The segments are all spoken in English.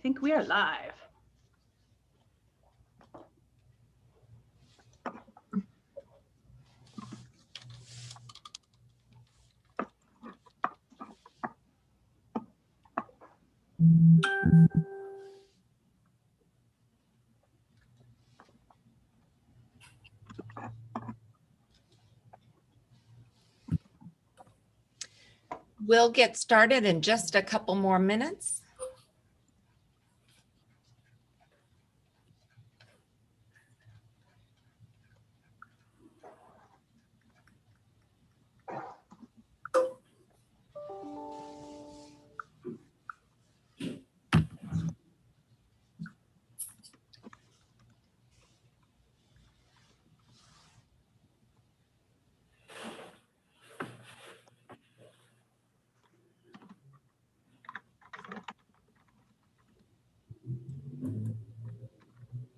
think we are live. We'll get started in just a couple more minutes.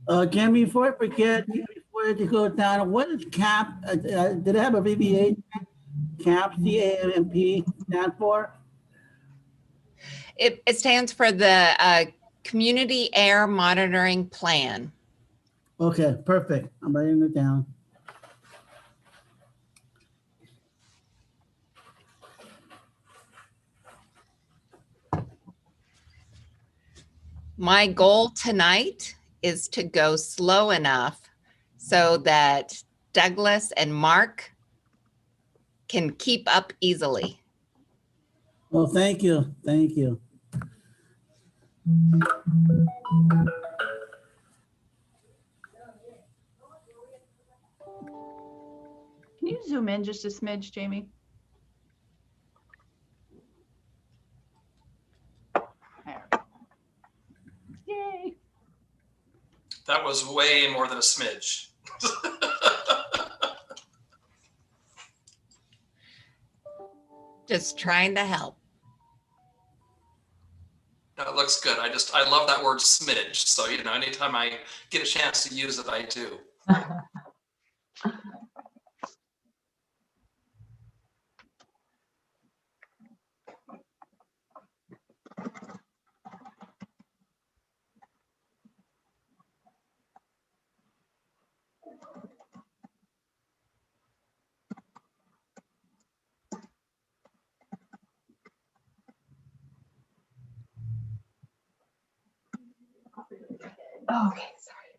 Again, before I forget, before I go down, what is CAMP? Did it have a abbreviation? CAMP, C-A-M-P, stand for? It stands for the Community Air Monitoring Plan. Okay, perfect. I'm writing it down. My goal tonight is to go slow enough so that Douglas and Mark can keep up easily. Well, thank you. Thank you. Can you zoom in just a smidge, Jamie? There we go. Yay. That was way more than a smidge. Just trying to help. No, it looks good. I love that word smidge. So, anytime I get a chance to use it, I do. Okay, sorry.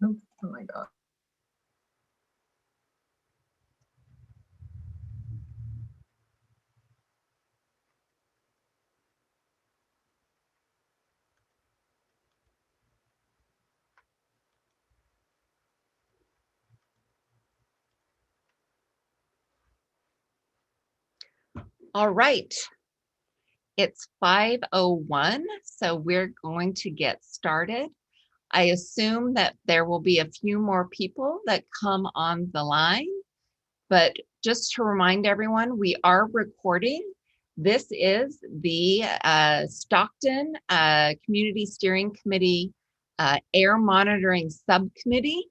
Oh my God. All right. It's 5:01, so we're going to get started. I assume that there will be a few more people that come on the line, but just to remind everyone, we are recording. This is the Stockton Community Steering Committee Air Monitoring Subcommittee.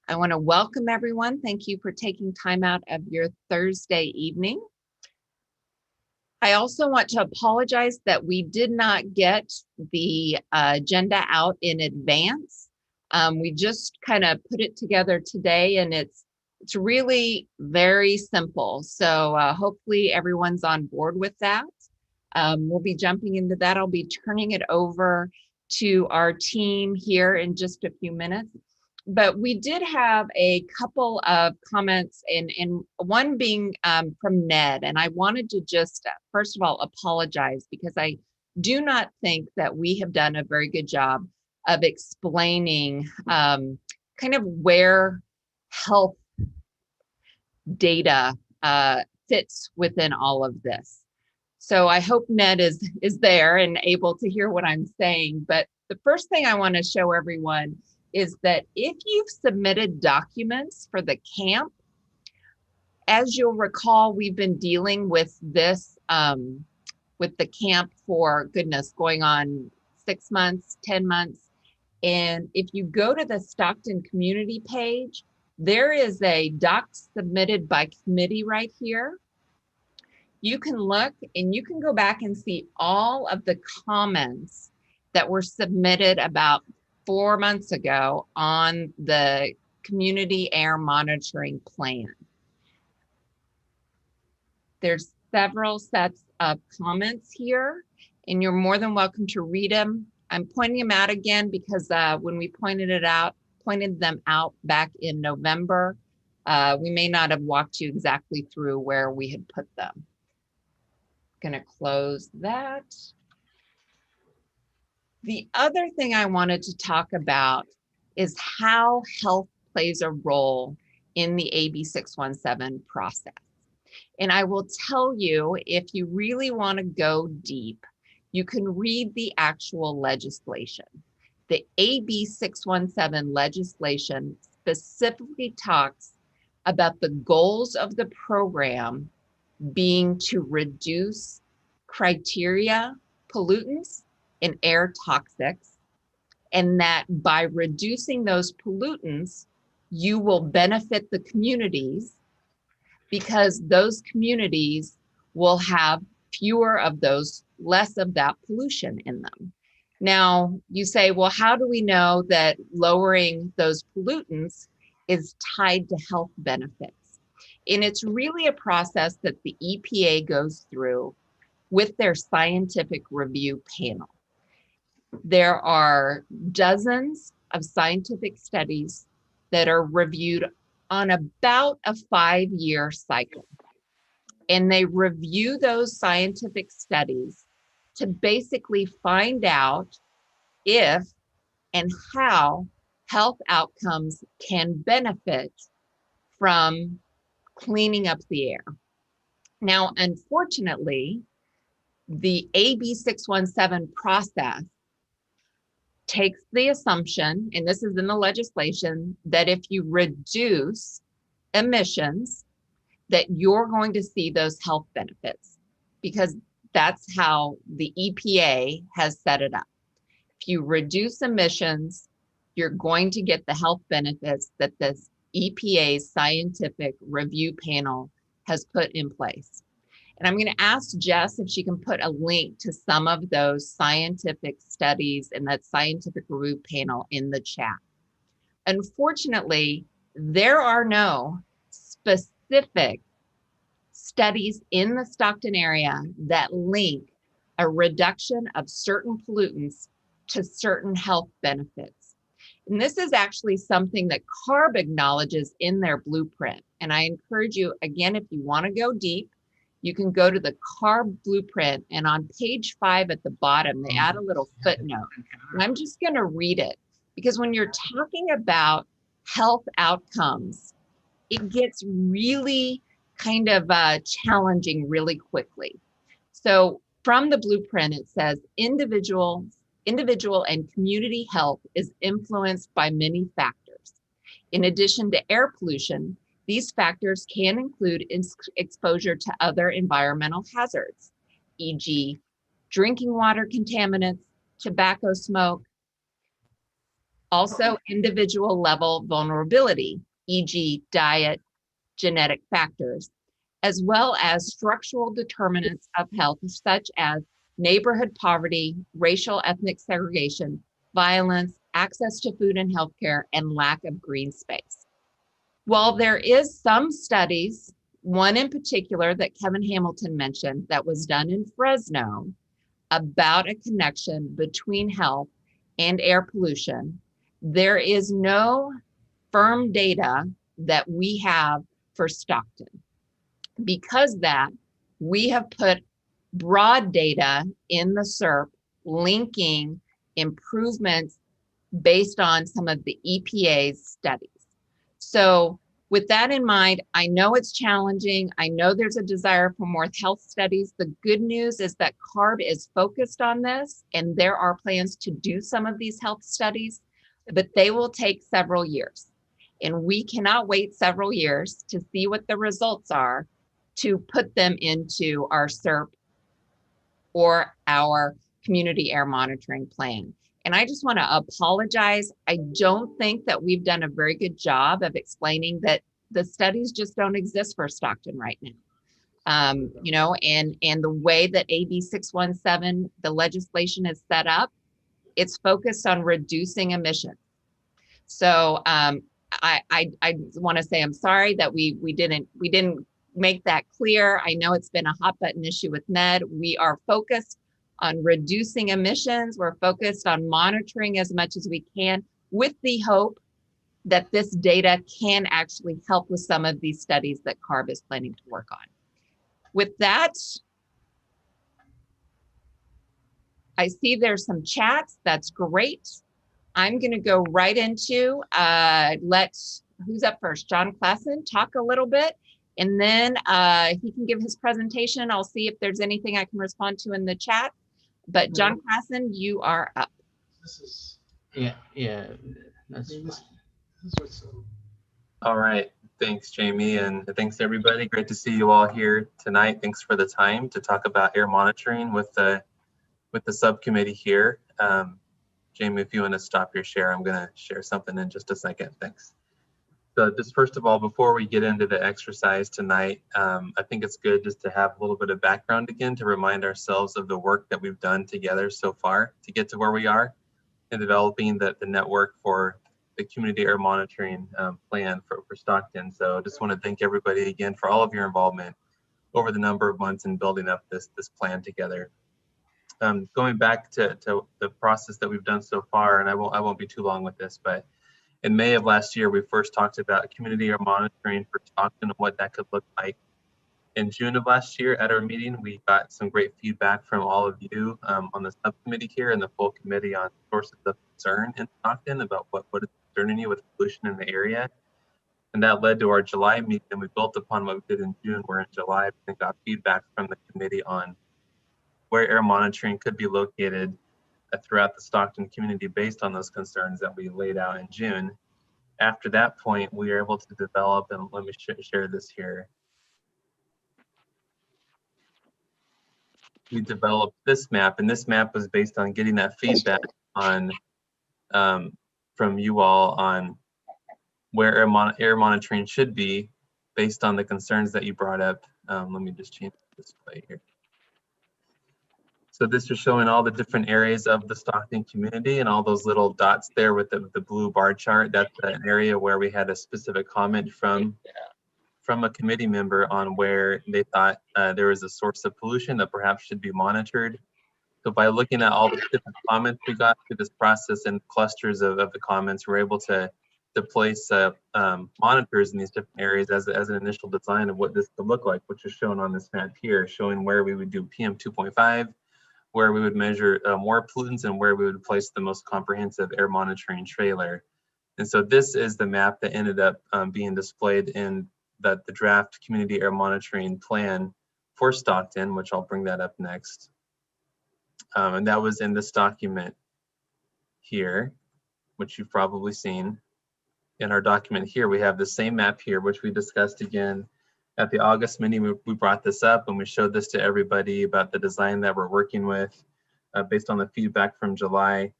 I want to welcome everyone. Thank you for taking time out of your Thursday evening. I also want to apologize that we did not get the agenda out in advance. We just kind of put it together today, and it's really very simple. So hopefully everyone's on board with that. We'll be jumping into that. I'll be turning it over to our team here in just a few minutes. But we did have a couple of comments, and one being from Ned. And I wanted to just, first of all, apologize because I do not think that we have done a very good job of explaining kind of where health data fits within all of this. So I hope Ned is there and able to hear what I'm saying. But the first thing I want to show everyone is that if you've submitted documents for the camp, as you'll recall, we've been dealing with this, with the camp for, goodness, going on 6 months, 10 months. And if you go to the Stockton community page, there is a doc submitted by committee right here. you can look and you can go back and see all of the comments that were submitted about 4 months ago on the community air monitoring plan. There's several sets of comments here, and you're more than welcome to read them. I'm pointing them out again because when we pointed them out back in November, we may not have walked you exactly through where we had put them. Gonna close that. The other thing I wanted to talk about is how health plays a role in the AB 617 process. And I will tell you, if you really want to go deep, you can read the actual legislation. The AB 617 legislation specifically talks about the goals of the program being to reduce criteria pollutants and air toxics, and that by reducing those pollutants, you will benefit the communities because those communities will have fewer of those, less of that pollution in them. Now, you say, well, how do we know that lowering those pollutants is tied to health benefits? And it's really a process that the EPA goes through with their scientific review panel. There are dozens of scientific studies that are reviewed on about a 5-year cycle. And they review those scientific studies to basically find out if and how health outcomes can benefit from cleaning up the air. Now, unfortunately, the AB 617 process takes the assumption, and this is in the legislation, that if you reduce emissions, that you're going to see those health benefits, because that's how the EPA has set it up. If you reduce emissions, you're going to get the health benefits that this EPA's scientific review panel has put in place. And I'm going to ask Jess if she can put a link to some of those scientific studies and that scientific review panel in the chat. Unfortunately, there are no specific studies in the Stockton area that link a reduction of certain pollutants to certain health benefits. And this is actually something that CARB acknowledges in their blueprint. And I encourage you, again, if you want to go deep, you can go to the CARB blueprint, and on page 5 at the bottom, they add a little footnote. And I'm just going to read it, because when you're talking about health outcomes, it gets really kind of challenging really quickly. So from the blueprint, it says individual and community health is influenced by many factors. In addition to air pollution, these factors can include exposure to other environmental hazards, e.g. drinking water contaminants, tobacco smoke, also individual level vulnerability, e.g. diet, genetic factors, as well as structural determinants of health, such as neighborhood poverty, racial ethnic segregation, violence, access to food and healthcare, and lack of green space. While there is some studies, one in particular that Kevin Hamilton mentioned that was done in Fresno about a connection between health and air pollution, there is no firm data that we have for Stockton. Because that, we have put broad data in the SERP linking improvements based on some of the EPA's studies. So with that in mind, I know it's challenging. I know there's a desire for more health studies. The good news is that CARB is focused on this, and there are plans to do some of these health studies, but they will take several years. And we cannot wait several years to see what the results are to put them into our SERP or our community air monitoring plan. And I just want to apologize. I don't think that we've done a very good job of explaining that the studies just don't exist for Stockton right now. You know, and the way that AB 617, the legislation is set up, it's focused on reducing emissions. So I want to say I'm sorry that we didn't make that clear. I know it's been a hot button issue with Ned. We are focused on reducing emissions. We're focused on monitoring as much as we can, with the hope that this data can actually help with some of these studies that CARB is planning to work on. With that, I see there's some chats. That's great. I'm going to go right into who's up first? John Klassen talk a little bit, and then he can give his presentation. I'll see if there's anything I can respond to in the chat. But John Klassen, you are up. Yeah, that's fine. All right, thanks, Jamie, and thanks everybody. Great to see you all here tonight. Thanks for the time to talk about air monitoring with the subcommittee here. Jamie, if you want to stop your share, I'm going to share something in just a second. Thanks. So just first of all, before we get into the exercise tonight, I think it's good just to have a little bit of background again to remind ourselves of the work that we've done together so far to get to where we are in developing the network for the community air monitoring plan for Stockton. So just want to thank everybody again for all of your involvement over the number of months in building up this plan together. Going back to the process that we've done so far, and I won't be too long with this, but in May of last year, we first talked about community air monitoring for Stockton and what that could look like. In June of last year at our meeting, we got some great feedback from all of you on the subcommittee here and the full committee on sources of concern in Stockton about what is concerning you with pollution in the area. And that led to our July meeting, and we built upon what we did in June, where in July we got feedback from the committee on where air monitoring could be located throughout the Stockton community based on those concerns that we laid out in June. After that point, we were able to develop, and let me share this here. We developed this map, and this map was based on getting that feedback on from you all on where air monitoring should be based on the concerns that you brought up. Let me just change the display here. So this is showing all the different areas of the Stockton community, and all those little dots there with the blue bar chart. That's an area where we had a specific comment from a committee member on where they thought there was a source of pollution that perhaps should be monitored. So by looking at all the different comments we got through this process and clusters of the comments, we're able to place monitors in these different areas as an initial design of what this could look like, which is shown on this map here, showing where we would do PM 2.5, where we would measure more pollutants, and where we would place the most comprehensive air monitoring trailer. And so this is the map that ended up being displayed in the draft community air monitoring plan for Stockton, which I'll bring that up next. And that was in this document here, which you've probably seen. In our document here, we have the same map here, which we discussed again at the August meeting. We brought this up and we showed this to everybody about the design that we're working with based on the feedback from July.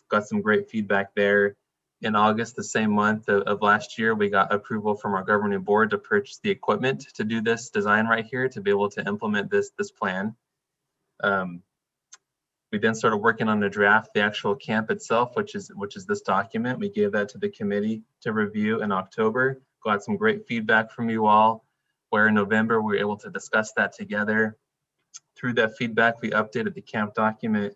Got some great feedback there. In August, the same month of last year, we got approval from our governing board to purchase the equipment to do this design right here, to be able to implement this plan. We then started working on the draft, the actual camp itself, which is this document. We gave that to the committee to review in October. Got some great feedback from you all, where in November we were able to discuss that together. Through that feedback, we updated the camp document,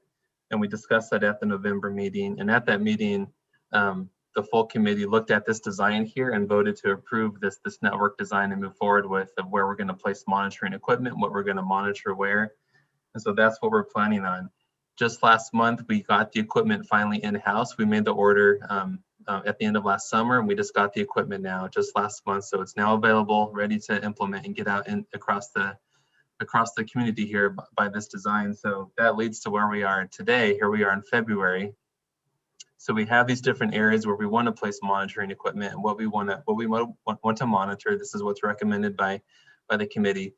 and we discussed that at the November meeting. And at that meeting, the full committee looked at this design here and voted to approve this network design and move forward with where we're going to place monitoring equipment, what we're going to monitor where. And so that's what we're planning on. Just last month, we got the equipment finally in-house. We made the order at the end of last summer, and we just got the equipment now just last month. So it's now available, ready to implement and get out across the community here by this design. So that leads to where we are today. Here we are in February. So we have these different areas where we want to place monitoring equipment and what we want to monitor. This is what's recommended by the committee.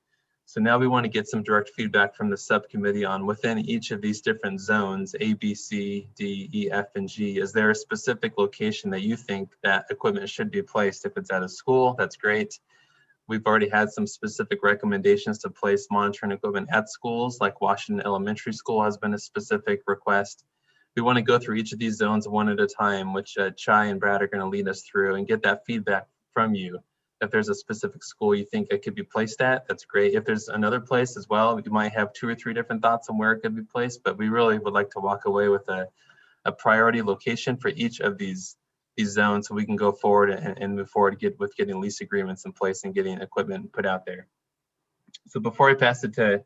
So now we want to get some direct feedback from the subcommittee on within each of these different zones, A, B, C, D, E, F, and G. Is there a specific location that you think that equipment should be placed? If it's at a school, that's great. we've already had some specific recommendations to place monitoring equipment at schools, like Washington Elementary School has been a specific request. We want to go through each of these zones one at a time, which Chai and Brad are going to lead us through, and get that feedback from you. If there's a specific school you think it could be placed at, that's great. If there's another place as well, you might have 2 or 3 different thoughts on where it could be placed, but we really would like to walk away with a priority location for each of these zones, so we can go forward and move forward with getting lease agreements in place and getting equipment put out there. So before I pass it to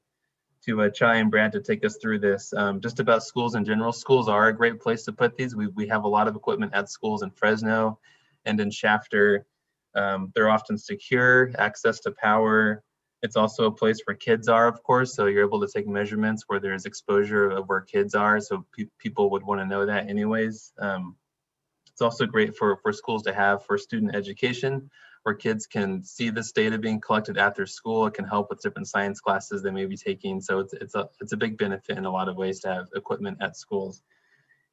Chai and Brad to take us through this, just about schools in general, schools are a great place to put these. We have a lot of equipment at schools in Fresno and in Shafter. They're often secure, access to power. It's also a place where kids are, of course, so you're able to take measurements where there's exposure of where kids are, so people would want to know that anyways. It's also great for schools to have for student education, where kids can see this data being collected at their school. It can help with different science classes they may be taking. So it's a big benefit in a lot of ways to have equipment at schools.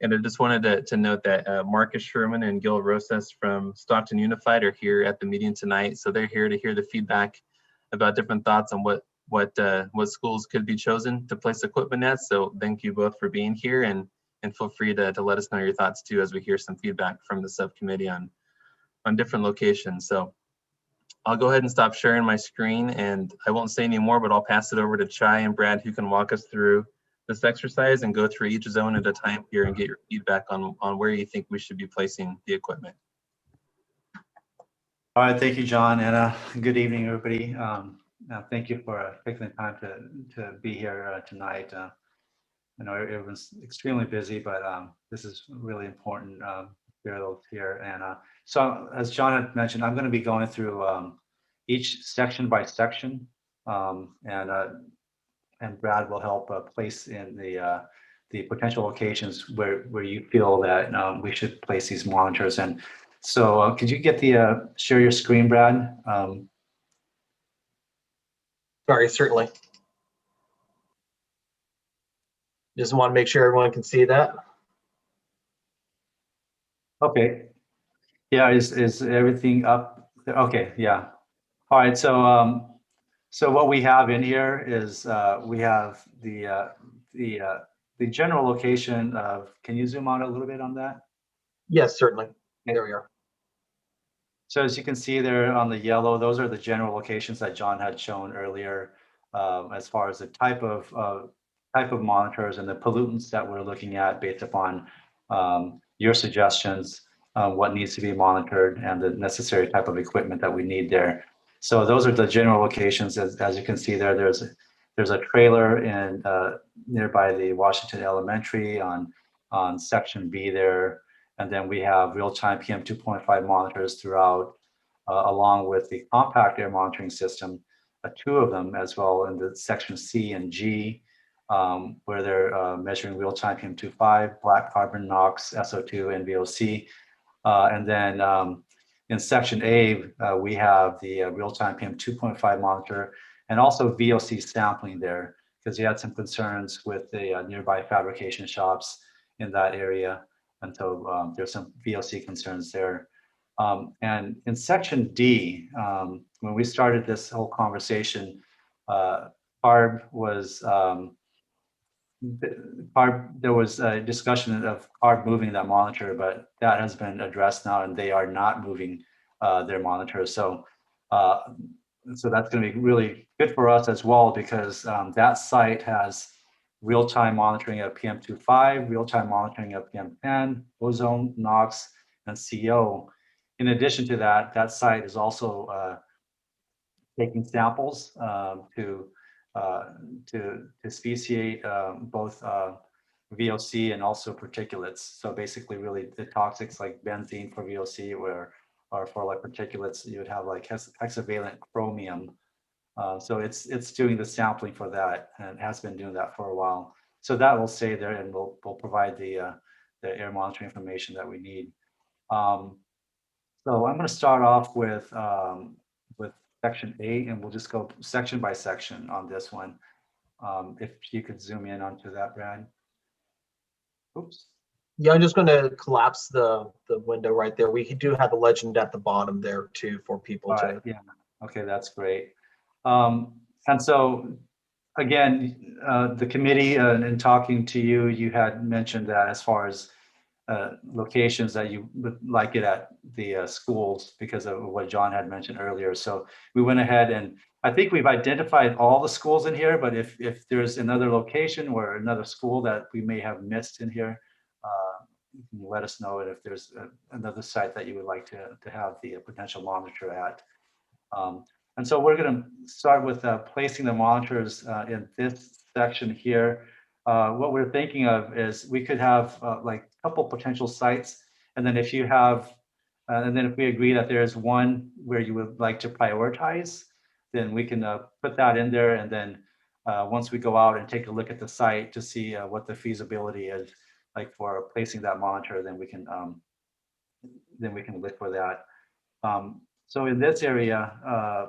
And I just wanted to note that Marcus Sherman and Gil Rosas from Stockton Unified are here at the meeting tonight. So they're here to hear the feedback about different thoughts on what schools could be chosen to place equipment at. So thank you both for being here, and feel free to let us know your thoughts too as we hear some feedback from the subcommittee on different locations. So I'll go ahead and stop sharing my screen, and I won't say any more, but I'll pass it over to Chai and Brad, who can walk us through this exercise and go through each zone at a time here and get your feedback on where you think we should be placing the equipment. All right, thank you, John, and good evening, everybody. Thank you for taking the time to be here tonight. I know everyone's extremely busy, but this is really important. Here, and so as John had mentioned, I'm going to be going through each section by section, and Brad will help place in the potential locations where you feel that we should place these monitors. And so, could you get the share your screen, Brad? Sorry, certainly. Just want to make sure everyone can see that. Okay. Yeah, is everything up? Okay, yeah. All right, so so what we have in here is we have the general location of, can you zoom out a little bit on that? Yes, certainly. There we are. So as you can see there on the yellow, those are the general locations that John had shown earlier, as far as the type of monitors and the pollutants that we're looking at based upon your suggestions, what needs to be monitored, and the necessary type of equipment that we need there. So those are the general locations. As you can see there, there's a trailer in nearby the Washington Elementary on section B there. And then we have real-time PM 2.5 monitors throughout, along with the compact air monitoring system, 2 of them as well in the section C and G, where they're measuring real-time PM 2.5, black carbon, NOx, SO2, and VOC. And then in section A, we have the real-time PM 2.5 monitor and also VOC sampling there, because you had some concerns with the nearby fabrication shops in that area. And so there's some VOC concerns there. And in section D, when we started this whole conversation, CARB was, there was a discussion of CARB moving that monitor, but that has been addressed now, and they are not moving their monitors. So, so that's going to be really good for us as well, because that site has real-time monitoring of PM2.5, real-time monitoring of PM10, ozone, NOx, and CO. In addition to that, that site is also taking samples to speciate both VOC and also particulates. So basically, really the toxics like benzene for VOC, or for like particulates, you would have like hexavalent chromium. So it's doing the sampling for that, and has been doing that for a while. So that will stay there, and we'll provide the air monitoring information that we need. So I'm going to start off with section A, and we'll just go section by section on this one. If you could zoom in onto that, Brad. Oops. Yeah, I'm just going to collapse the window right there. We do have the legend at the bottom there too for people to. Yeah. Okay, that's great. And so, again, the committee, in talking to you, you had mentioned that as far as locations that you would like it at the schools because of what John had mentioned earlier. So we went ahead and I think we've identified all the schools in here, but if there's another location or another school that we may have missed in here, you can let us know. And if there's another site that you would like to have the potential monitor at. And so we're going to start with placing the monitors in this section here. What we're thinking of is we could have like a couple potential sites. And then if you have, and then if we agree that there's one where you would like to prioritize, then we can put that in there. And then once we go out and take a look at the site to see what the feasibility is like for placing that monitor, then we can look for that. So in this area,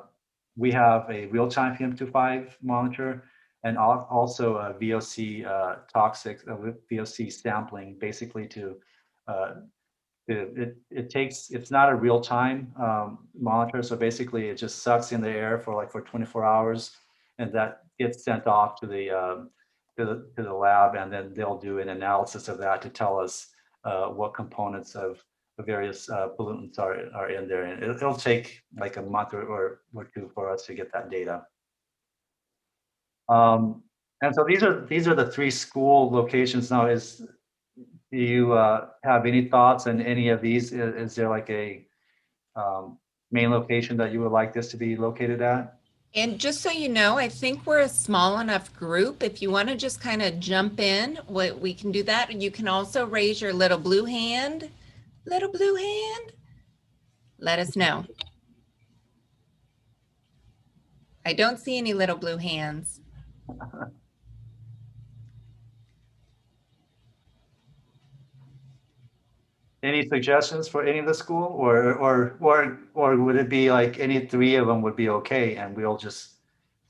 we have a real-time PM2.5 monitor and also a VOC toxic, VOC sampling, basically to, it's not a real-time monitor. So basically it just sucks in the air for 24 hours and that gets sent off to the lab, and then they'll do an analysis of that to tell us what components of various pollutants are in there, and it'll take like a month or two for us to get that data. And so these are the 3 school locations. Now, do you have any thoughts on any of these? Is there like a main location that you would like this to be located at? And just so you know, I think we're a small enough group. If you want to just kind of jump in, we can do that. And you can also raise your little blue hand. Little blue hand. Let us know. I don't see any little blue hands. Any suggestions for any of the school, or would it be like any 3 of them would be okay, and we'll just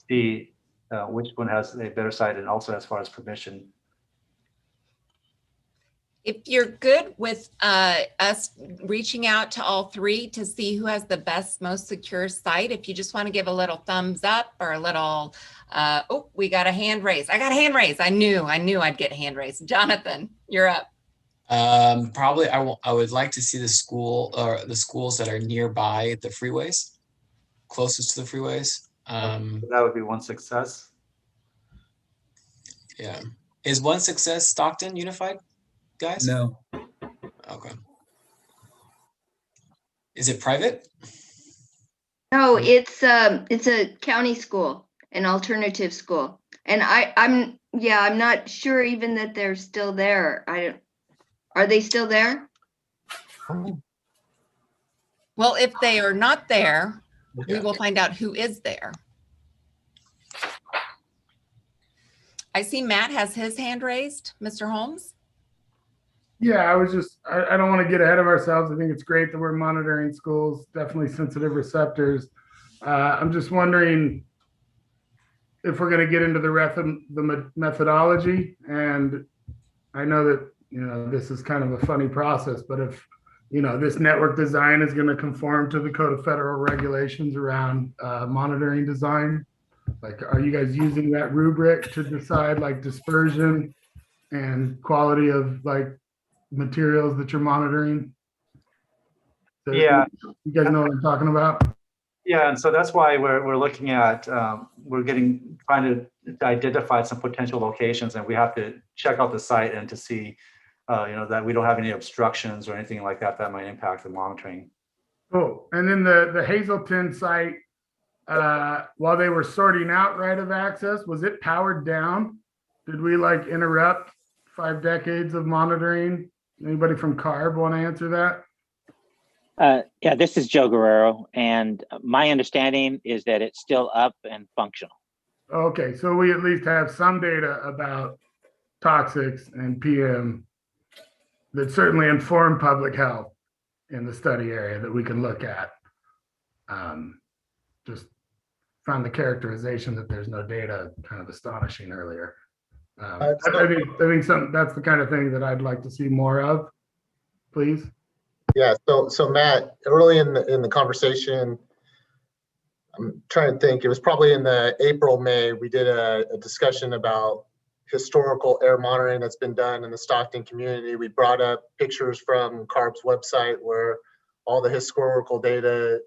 see which one has a better site, and also as far as permission? If you're good with us reaching out to all 3 to see who has the best, most secure site, if you just want to give a little thumbs up or a little, oh, we got a hand raised. I got a hand raised. I knew I'd get hand raised. Jonathan, you're up. Probably I would like to see the school or the schools that are nearby the freeways, closest to the freeways. That would be one success. Yeah. Is one success Stockton Unified, guys? No. Okay. Is it private? No, it's a county school, an alternative school. And I'm not sure even that they're still there. Are they still there? Well, if they are not there, we will find out who is there. I see Matt has his hand raised. Mr. Holmes? Yeah, I don't want to get ahead of ourselves. I think it's great that we're monitoring schools, definitely sensitive receptors. I'm just wondering if we're going to get into the methodology. And I know that, this is kind of a funny process, but if, this network design is going to conform to the Code of Federal Regulations around monitoring design, like, are you guys using that rubric to decide like dispersion and quality of like materials that you're monitoring? So yeah. You guys know what I'm talking about? Yeah, and so that's why we're looking at, trying to identify some potential locations, and we have to check out the site and to see, that we don't have any obstructions or anything like that might impact the monitoring. Cool. And then the Hazelton site, while they were sorting out right of access, was it powered down? Did we like interrupt 5 decades of monitoring? Anybody from CARB want to answer that? Yeah, this is Joe Guerrero, and my understanding is that it's still up and functional. Okay, so we at least have some data about toxics and PM that certainly inform public health in the study area that we can look at. Just found the characterization that there's no data kind of astonishing earlier. I think that's the kind of thing that I'd like to see more of, please. Yeah, so Matt, early in the conversation, I'm trying to think, it was probably in the April, May, we did a discussion about historical air monitoring that's been done in the Stockton community. We brought up pictures from CARB's website where all the historical data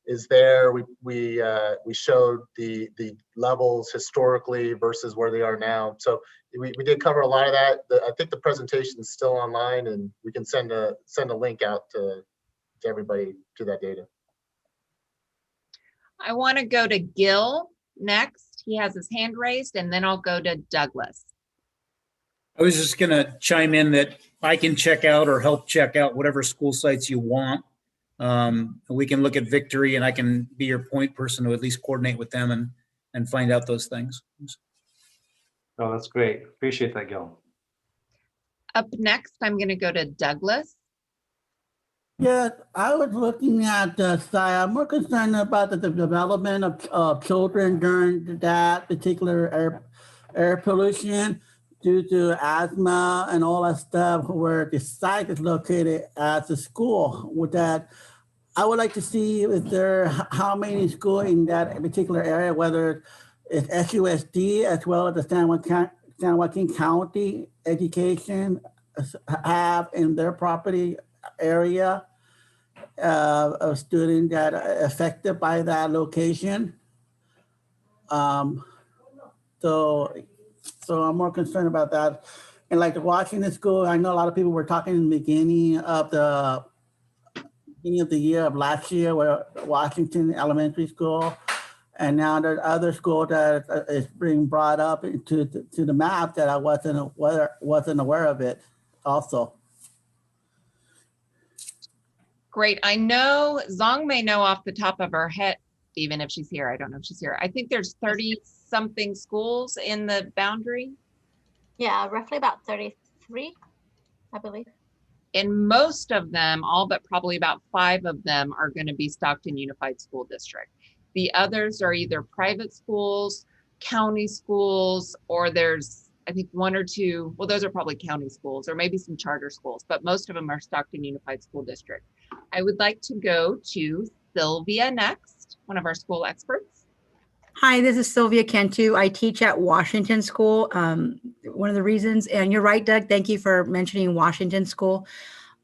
is there. We showed the levels historically versus where they are now. So we did cover a lot of that. I think the presentation is still online, and we can send a link out to everybody to that data. I want to go to Gil next. He has his hand raised, and then I'll go to Douglas. I was just going to chime in that I can check out or help check out whatever school sites you want. We can look at Victory, and I can be your point person to at least coordinate with them and find out those things. Oh, that's great. Appreciate that, Gil. Up next, I'm going to go to Douglas. Yeah, I was looking at the site. I'm more concerned about the development of children during that particular air pollution due to asthma and all that stuff, where the site is located as a school. With that, I would like to see if there how many schools in that particular area, whether it's SUSD as well as the San Joaquin County Education have in their property area of students that are affected by that location. So I'm more concerned about that. And like the Washington school, I know a lot of people were talking in the beginning of the year of last year, where Washington Elementary School, and now there's other school that is being brought up to the map that I wasn't aware of it also. Great. I know Zong may know off the top of her head, even if she's here. I don't know if she's here. I think there's 30 something schools in the boundary. Yeah, roughly about 33, I believe. And most of them, all but probably about 5 of them, are going to be Stockton Unified School District. The others are either private schools, county schools, or there's, I think, 1 or 2, well, those are probably county schools or maybe some charter schools, but most of them are Stockton Unified School District. I would like to go to Sylvia next, one of our school experts. Hi, this is Sylvia Cantu. I teach at Washington School. One of the reasons, and you're right, Doug, thank you for mentioning Washington School.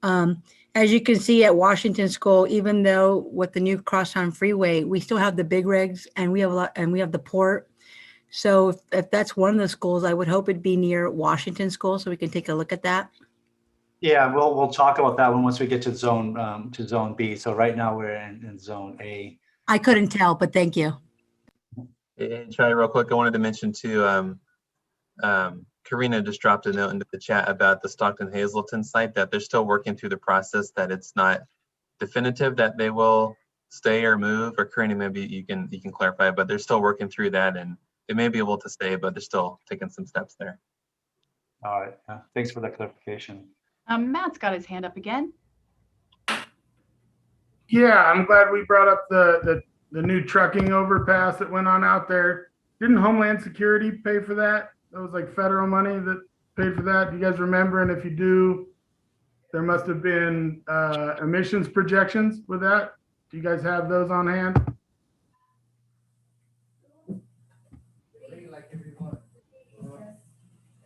As you can see at Washington School, even though with the new crosstown freeway, we still have the big rigs and we have the port. So if that's one of the schools, I would hope it'd be near Washington School so we can take a look at that. Yeah, we'll talk about that one once we get to zone B. So right now we're in zone A. I couldn't tell, but thank you. And Charlie, real quick, I wanted to mention too, Karina just dropped a note into the chat about the Stockton Hazleton site, that they're still working through the process, that it's not definitive that they will stay or move. Or Karina, maybe you can clarify, but they're still working through that, and they may be able to stay, but they're still taking some steps there. All right, thanks for that clarification. Matt's got his hand up again. Yeah, I'm glad we brought up the new trucking overpass that went on out there. Didn't Homeland Security pay for that? That was like federal money that paid for that. Do you guys remember? And if you do, there must have been emissions projections with that. Do you guys have those on hand?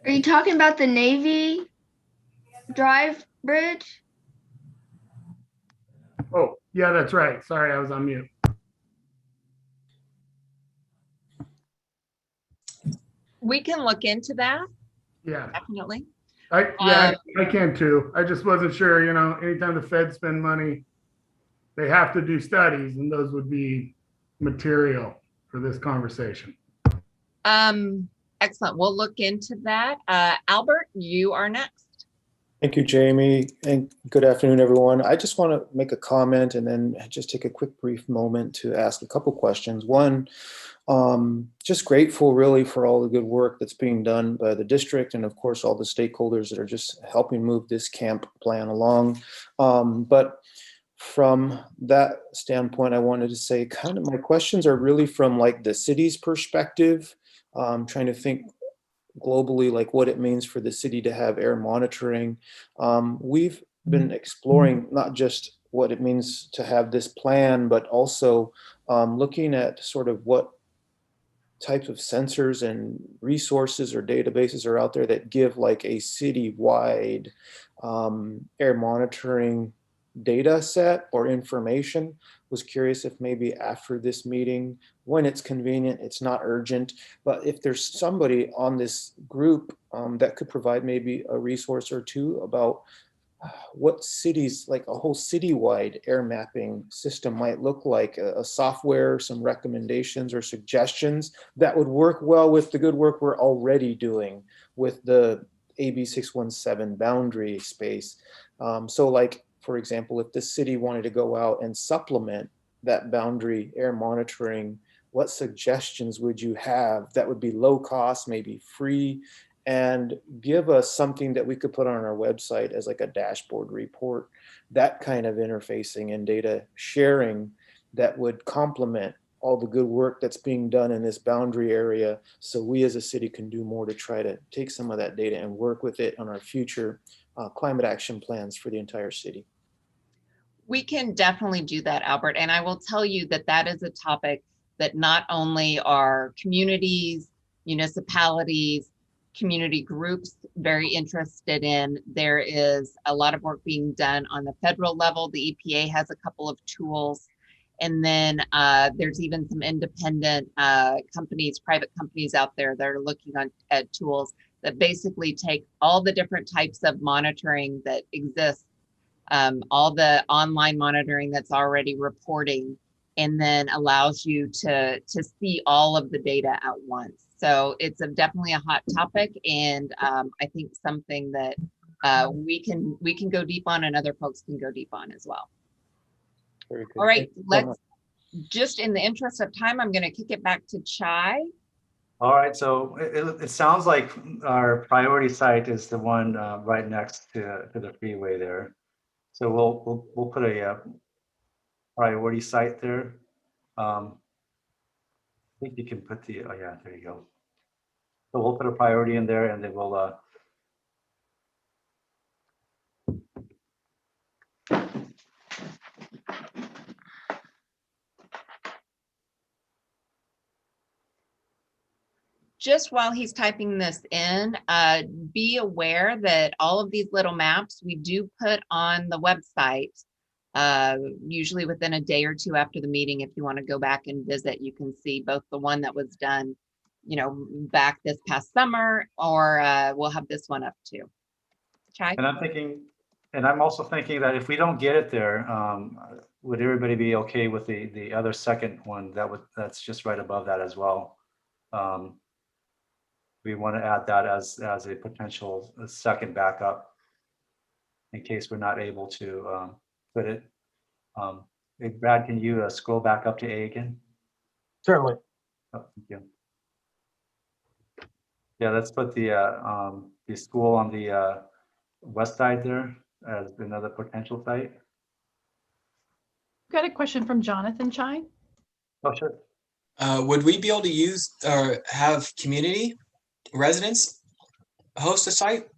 Are you talking about the Navy Drive Bridge? Oh, yeah, that's right. Sorry, I was on mute. We can look into that. Yeah, definitely. I can too. I just wasn't sure, you know, anytime the Fed spend money, they have to do studies, and those would be material for this conversation. Excellent. We'll look into that. Albert, you are next. Thank you, Jamie, and good afternoon, everyone. I just want to make a comment and then just take a quick brief moment to ask a couple questions. One, just grateful really for all the good work that's being done by the district and of course all the stakeholders that are just helping move this camp plan along. But from that standpoint, I wanted to say kind of my questions are really from like the city's perspective, trying to think globally, like what it means for the city to have air monitoring. We've been exploring not just what it means to have this plan, but also looking at sort of what types of sensors and resources or databases are out there that give like a citywide air monitoring data set or information. Was curious if maybe after this meeting, when it's convenient, it's not urgent, but if there's somebody on this group that could provide maybe a resource or two about what cities, like a whole citywide air mapping system might look like, a software, some recommendations or suggestions that would work well with the good work we're already doing with the AB 617 boundary space. So like, for example, if the city wanted to go out and supplement that boundary air monitoring, what suggestions would you have that would be low cost, maybe free, and give us something that we could put on our website as like a dashboard report, that kind of interfacing and data sharing that would complement all the good work that's being done in this boundary area, so we as a city can do more to try to take some of that data and work with it on our future climate action plans for the entire city. We can definitely do that, Albert. And I will tell you that that is a topic that not only are communities, municipalities, community groups very interested in. There is a lot of work being done on the federal level. The EPA has a couple of tools. And then there's even some independent companies, private companies out there that are looking at tools that basically take all the different types of monitoring that exist, all the online monitoring that's already reporting, and then allows you to see all of the data at once. So it's definitely a hot topic, and I think something that we can go deep on, and other folks can go deep on as well. Very good. All right, let's just, in the interest of time, I'm going to kick it back to Chai. All right, so it sounds like our priority site is the one right next to the freeway there. So we'll put a priority site there. I think you can put the, oh yeah, there you go. So we'll put a priority in there, and then we'll Just while he's typing this in, be aware that all of these little maps we do put on the website, usually within a day or two after the meeting. If you want to go back and visit, you can see both the one that was done, back this past summer, or we'll have this one up too. Chai? And I'm also thinking that if we don't get it there, would everybody be okay with the other second one that's just right above that as well? We want to add that as a potential second backup in case we're not able to put it. Hey, Brad, can you scroll back up to A again? Certainly. Oh, thank you. Yeah, let's put the school on the west side there as another potential site. Got a question from Jonathan Chai. Oh, sure. Would we be able to use or have community residents host a site?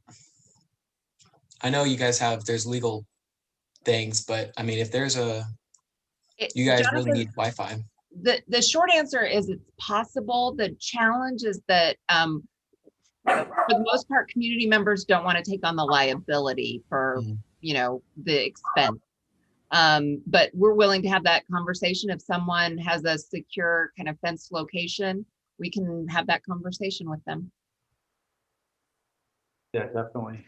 I know you guys there's legal things, but I mean, if there's you guys Jonathan, really need Wi-Fi. The short answer is it's possible. The challenge is that for the most part, community members don't want to take on the liability for, the expense. But we're willing to have that conversation. If someone has a secure kind of fenced location, we can have that conversation with them. Yeah, definitely.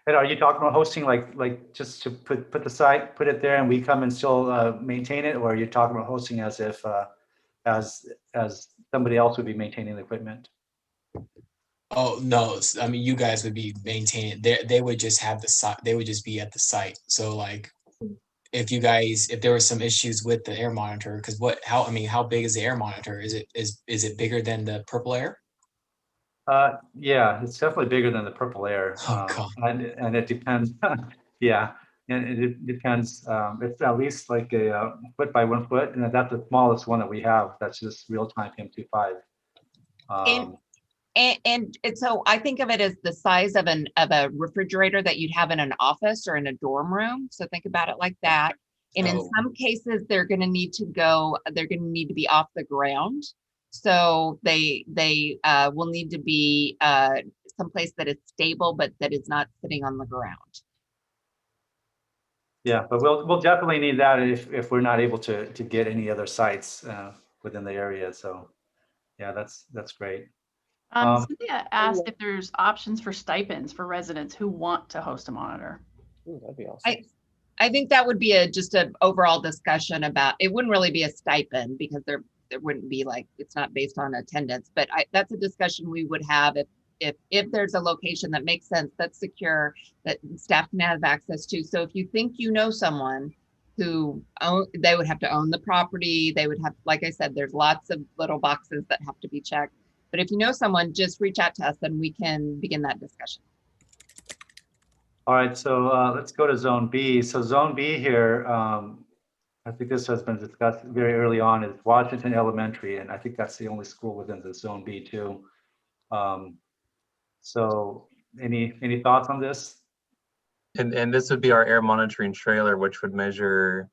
And are you talking about hosting like just to put the site, put it there, and we come and still maintain it, or are you talking about hosting as if as somebody else would be maintaining the equipment? Oh no, I mean, you guys would be maintaining. They would just have the site. They would just be at the site. So like, if there were some issues with the air monitor, because how big is the air monitor? Is it bigger than the purple air? Yeah, it's definitely bigger than the purple air. And it depends. Yeah, and it depends. It's at least like a foot by 1 foot, and that's the smallest one that we have. That's just real-time PM25. And so I think of it as the size of a refrigerator that you'd have in an office or in a dorm room. So think about it like that. And in Oh. some cases, they're going to need to be off the ground. So they will need to be someplace that is stable, but that is not sitting on the ground. Yeah, but we'll definitely need that if we're not able to get any other sites within the area. So yeah, that's great. Cynthia asked if there's options for stipends for residents who want to host a monitor. Ooh, that'd be awesome. I think that would be just an overall discussion about, it wouldn't really be a stipend because there wouldn't be it's not based on attendance, but that's a discussion we would have if there's a location that makes sense, that's secure, that staff can have access to. So if you think you know someone who they would have to own the property, they would have, like I said, there's lots of little boxes that have to be checked. But if you know someone, just reach out to us and we can begin that discussion. All right, so let's go to Zone B. So Zone B here, I think this has been discussed very early on, is Washington Elementary, and I think that's the only school within the Zone B too. So any thoughts on this? And this would be our air monitoring trailer, which would measure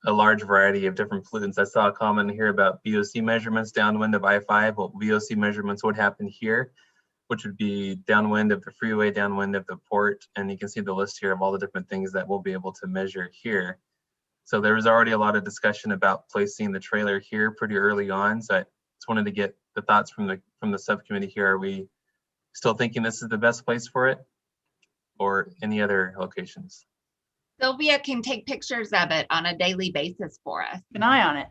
a large variety of different pollutants. I saw a comment here about VOC measurements downwind of I-5. Well, VOC measurements would happen here, which would be downwind of the freeway, downwind of the port. And you can see the list here of all the different things that we'll be able to measure here. So there was already a lot of discussion about placing the trailer here pretty early on. So I just wanted to get the thoughts from the subcommittee here. Are we still thinking this is the best place for it, or any other locations? Sylvia can take pictures of it on a daily basis for us. Keep an eye on it.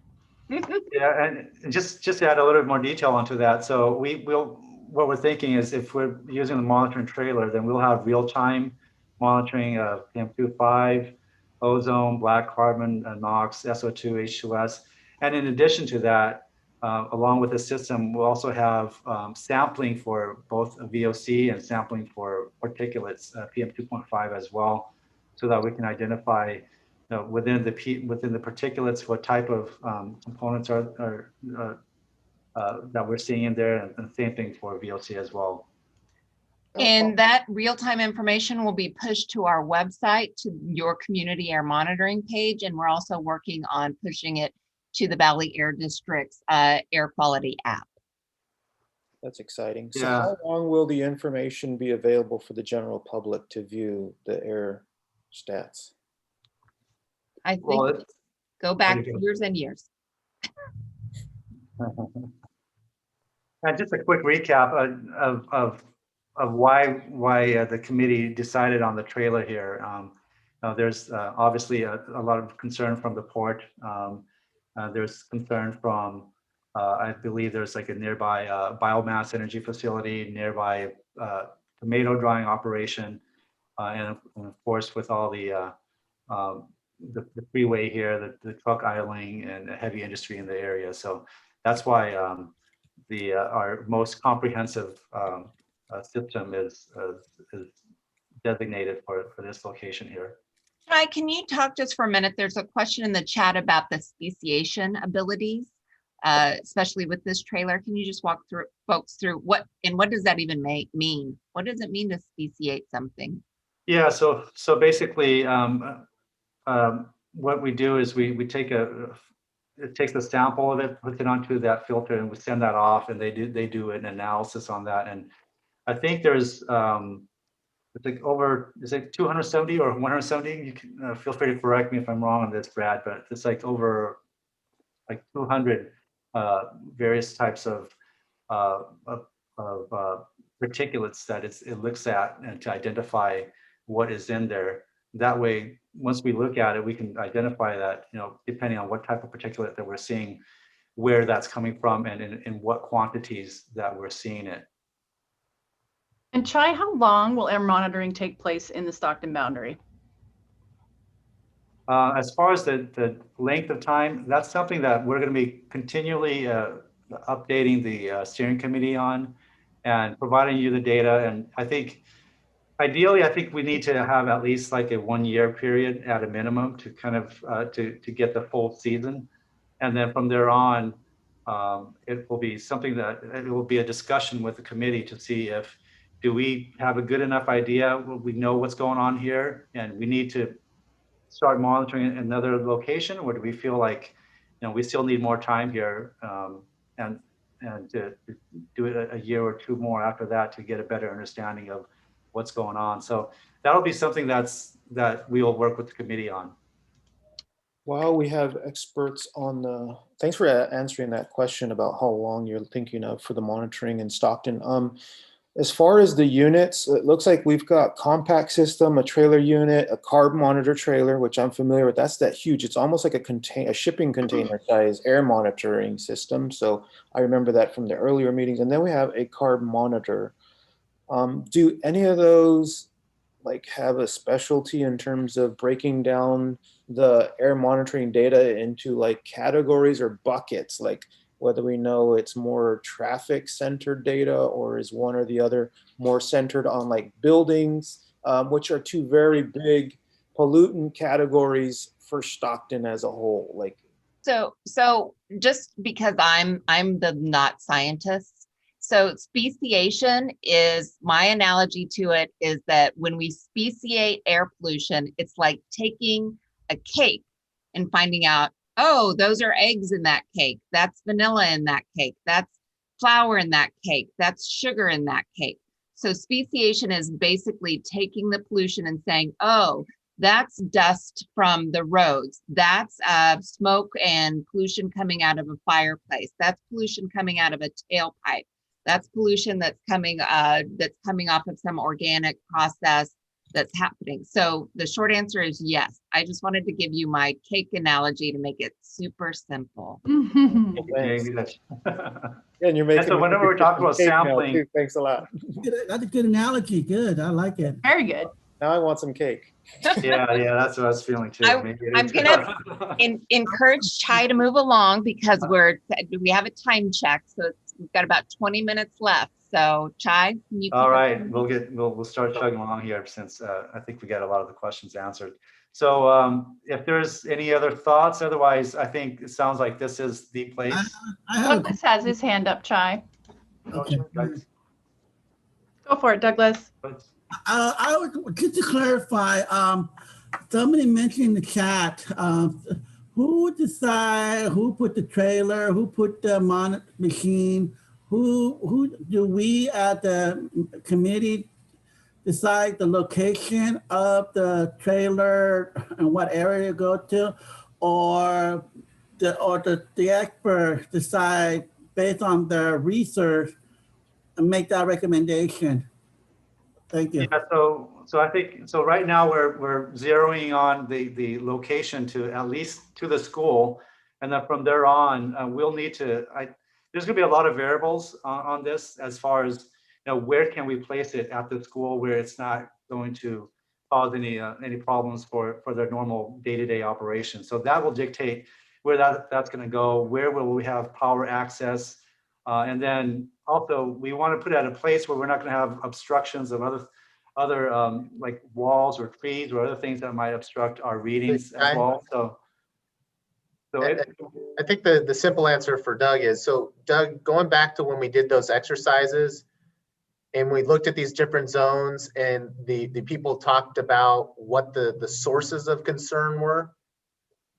Yeah, and just to add a little bit more detail onto that. So what we're thinking is if we're using the monitoring trailer, then we'll have real-time monitoring of PM2.5, ozone, black carbon, NOx, SO2, H2S. And in addition to that, along with the system, we'll also have sampling for both VOC and sampling for particulates, PM2.5 as well, so that we can identify within the particulates what type of components are that we're seeing in there, and same thing for VOC as well. And that real-time information will be pushed to our website, to your community air monitoring page. And we're also working on pushing it to the Valley Air District's air quality app. That's exciting. So Yeah. how long will the information be available for the general public to view the air stats? I think Well, go back years and years. And just a quick recap of why the committee decided on the trailer here. There's obviously a lot of concern from the port. There's concern from, I believe there's like a nearby biomass energy facility, nearby tomato drying operation, and of course with all the freeway here, the truck idling and the heavy industry in the area. So that's why our most comprehensive system is designated for this location here. Shai, can you talk just for a minute? There's a question in the chat about the speciation abilities, especially with this trailer. Can you just walk through folks through what does that even mean? What does it mean to speciate something? Yeah, so basically what we do is we take it takes a sample of it, puts it onto that filter, and we send that off, and they do an analysis on that. And I think there's it's like over, is it 270 or 170? You can feel free to correct me if I'm wrong on this, Brad, but it's like over like 200 various types of particulates that it looks at, and to identify what is in there. That way, once we look at it, we can identify that, depending on what type of particulate that we're seeing, where that's coming from, and in what quantities that we're seeing it. And Chai, how long will air monitoring take place in the Stockton boundary? As far as the length of time, that's something that we're going to be continually updating the steering committee on and providing you the data. And I think ideally, we need to have at least like a 1 year period at a minimum to kind of to get the full season. And then from there on, it will be something that it will be a discussion with the committee to see if, do we have a good enough idea? We know what's going on here, and we need to start monitoring another location, or do we feel like, we still need more time here, and to do it a year or two more after that to get a better understanding of what's going on? So that'll be something that we will work with the committee on. While we have experts on the, thanks for answering that question about how long you're thinking of for the monitoring in Stockton. As far as the units, it looks like we've got compact system, a trailer unit, a carb monitor trailer, which I'm familiar with. That's that huge. It's almost like a shipping container size air monitoring system. So I remember that from the earlier meetings. And then we have a carb monitor. Do any of those like have a specialty in terms of breaking down the air monitoring data into like categories or buckets, like whether we know it's more traffic centered data or is one or the other more centered on like buildings, which are two very big pollutant categories for Stockton as a whole? Like, So just because I'm the not scientist, so speciation is, my analogy to it is that when we speciate air pollution, it's like taking a cake and finding out, oh, those are eggs in that cake. That's vanilla in that cake. That's flour in that cake. That's sugar in that cake. So speciation is basically taking the pollution and saying, oh, that's dust from the roads. That's smoke and pollution coming out of a fireplace. That's pollution coming out of a tailpipe. That's pollution that's coming off of some organic process that's happening. So the short answer is yes. I just wanted to give you my cake analogy to make it super simple. thanks. And you're making. So whenever we're talking about sampling, thanks a lot. That's a good analogy. Good, I like it. Very good. Now I want some cake. yeah, that's what I was feeling too. I'm gonna encourage Chai to move along because we have a time check, so we've got about 20 minutes left. So Chai, can you? All right, we'll start chugging along here since I think we got a lot of the questions answered. So if there's any other thoughts, otherwise I think it sounds like this is the place. Douglas has his hand up, Chai. Okay. Go for it, Douglas. I would just to clarify. Somebody mentioned in the chat. Who decide who put the trailer? Who put the machine? Who do we at the committee decide the location of the trailer and what area to go to, or the experts decide based on their research and make that recommendation? Thank you. Yeah, so I think right now we're zeroing on the location to at least to the school, and then from there on we'll need to. There's going to be a lot of variables on this as far as where can we place it at the school where it's not going to cause any problems for their normal day-to-day operations. So that will dictate where that's going to go. Where will we have power access, and then also we want to put it at a place where we're not going to have obstructions of other like walls or trees or other things that might obstruct our readings as well. I think the simple answer for Doug is, so Doug, going back to when we did those exercises and we looked at these different zones and the people talked about what the sources of concern were,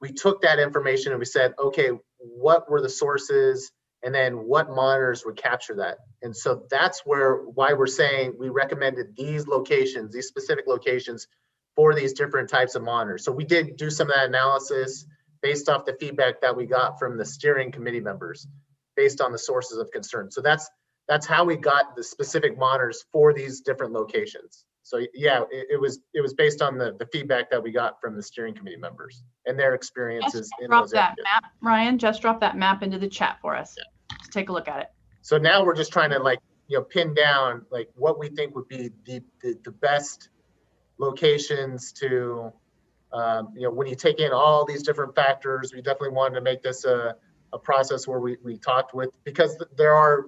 we took that information and we said, okay, what were the sources and then what monitors would capture that? And so that's why we're saying we recommended these locations, these specific locations for these different types of monitors. So we did do some of that analysis based off the feedback that we got from the steering committee members based on the sources of concern. So that's how we got the specific monitors for these different locations. So yeah, it was based on the feedback that we got from the steering committee members and their experiences in those areas. Map, Ryan, just drop that map into the chat for us. Just take a look at it. So now we're just trying to pin down what we think would be the best locations to when you take in all these different factors. We definitely wanted to make this a process where we talked with, because there are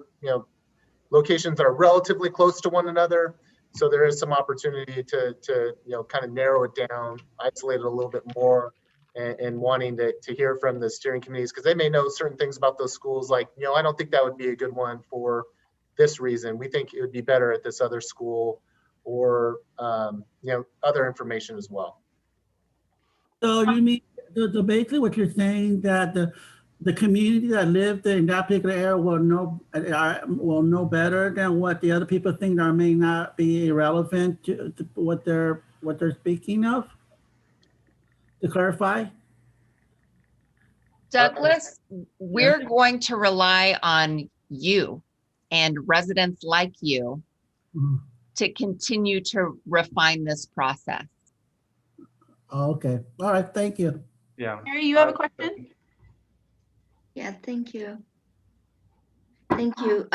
locations that are relatively close to one another. So there is some opportunity to kind of narrow it down, isolate it a little bit more, and wanting to hear from the steering committees, because they may know certain things about those schools. Like, I don't think that would be a good one for this reason. We think it would be better at this other school, or other information as well. So you mean, so basically what you're saying that the community that lived in that particular area will know better than what the other people think that may not be irrelevant to what they're speaking of? To clarify? Douglas, we're going to rely on you and residents like you Mhm. to continue to refine this process. Oh, okay. All right. Thank you. Yeah. Mary, you have a question? Yeah, thank you. Thank you.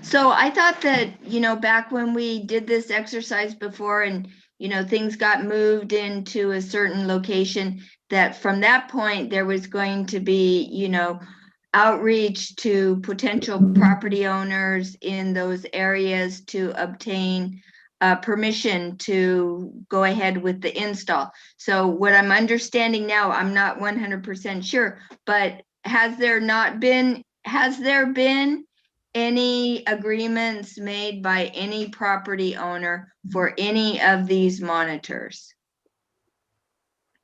So I thought that, back when we did this exercise before and, things got moved into a certain location, that from that point, there was going to be, outreach to potential property owners in those areas to obtain permission to go ahead with the install. So what I'm understanding now, I'm not 100% sure, but has there been any agreements made by any property owner for any of these monitors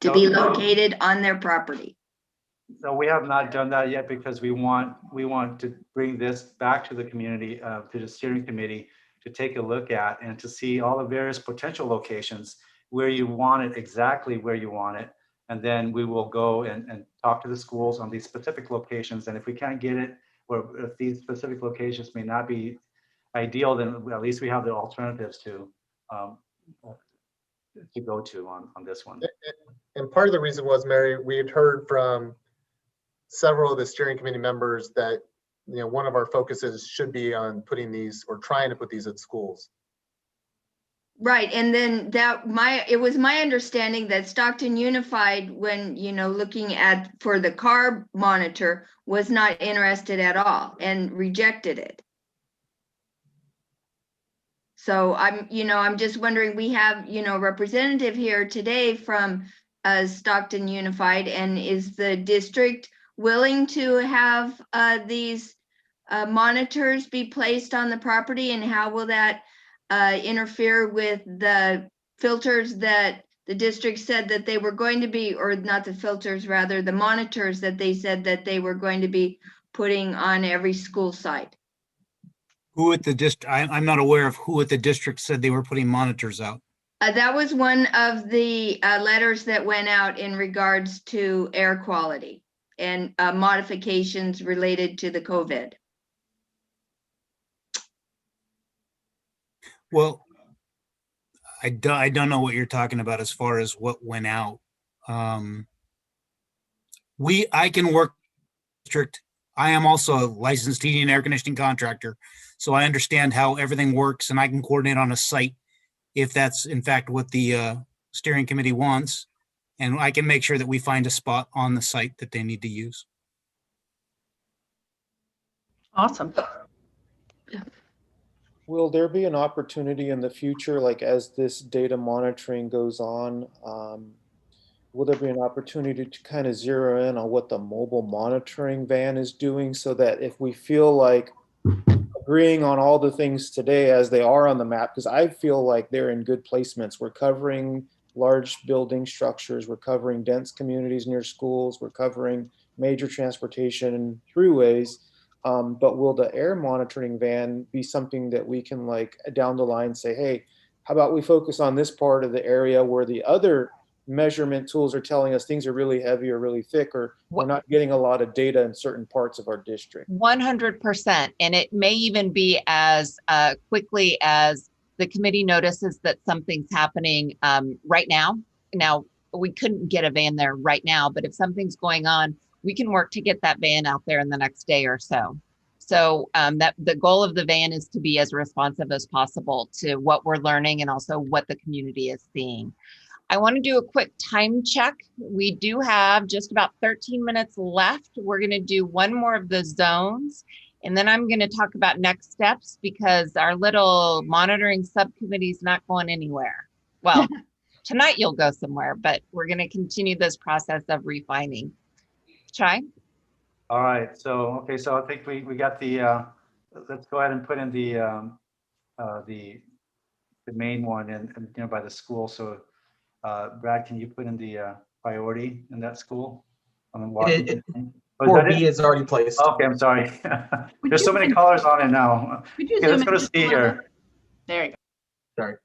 to be located on their property? So we have not done that yet because we want to bring this back to the community, to the steering committee to take a look at and to see all the various potential locations where you want it, exactly where you want it. And then we will go and talk to the schools on these specific locations. And if we can't get it, or if these specific locations may not be ideal, then at least we have the alternatives to go to on this one. And part of the reason was, Mary, we had heard from several of the steering committee members that, one of our focuses should be on putting these or trying to put these at schools. Right, and then it was my understanding that Stockton Unified, when, looking at for the car monitor, was not interested at all and rejected it. So I'm just wondering, we have, representative here today from Stockton Unified, and is the district willing to have these monitors be placed on the property, and how will that interfere with the filters that the district said that they were going to be, or not the filters, rather the monitors that they said that they were going to be putting on every school site? Who at the district, I'm not aware of who at the district said they were putting monitors out. That was one of the letters that went out in regards to air quality and modifications related to the COVID. Well, I don't know what you're talking about as far as what went out. I can work district. I am also a licensed heating and air conditioning contractor, so I understand how everything works, and I can coordinate on a site if that's in fact what the steering committee wants, and I can make sure that we find a spot on the site that they need to use. Awesome. Will there be an opportunity in the future, like as this data monitoring goes on, will there be an opportunity to kind of zero in on what the mobile monitoring van is doing, so that if we feel like agreeing on all the things today as they are on the map, because I feel like they're in good placements. We're covering large building structures, we're covering dense communities near schools, we're covering major transportation and throughways. But will the air monitoring van be something that we can, like, down the line say, hey, how about we focus on this part of the area where the other measurement tools are telling us things are really heavy or really thick, or we're not getting a lot of data in certain parts of our district? 100%. And it may even be as quickly as the committee notices that something's happening right now. Now, we couldn't get a van there right now, but if something's going on, we can work to get that van out there in the next day or so. So that the goal of the van is to be as responsive as possible to what we're learning and also what the community is seeing. I want to do a quick time check. We do have just about 13 minutes left. We're going to do one more of the zones, and then I'm going to talk about next steps, because our little monitoring subcommittee is not going anywhere. Well, tonight you'll go somewhere, but we're going to continue this process of refining. Chai? All right, so, okay, so I think we got the, let's go ahead and put in the main one and by the school. So Brad, can you put in the priority in that school? On It- Washington? Oh, is Or that B it? is already placed. Okay, I'm sorry. Would There's you so many mind- colors on it now. Could you Okay, let's zoom go in to just C a little here. bit? There you go. Sorry.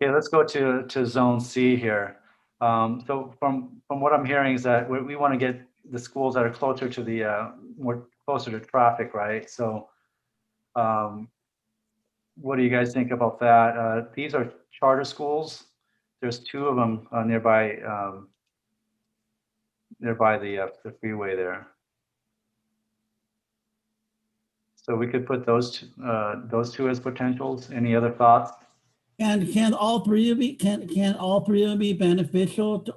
Okay, let's go to zone C here. So from what I'm hearing is that we want to get the schools that are closer to the more closer to traffic, right? So what do you guys think about that? These are charter schools. There's 2 of them nearby the freeway there. So we could put those two as potentials. Any other thoughts? And can all three of you, can all three of them be beneficial to,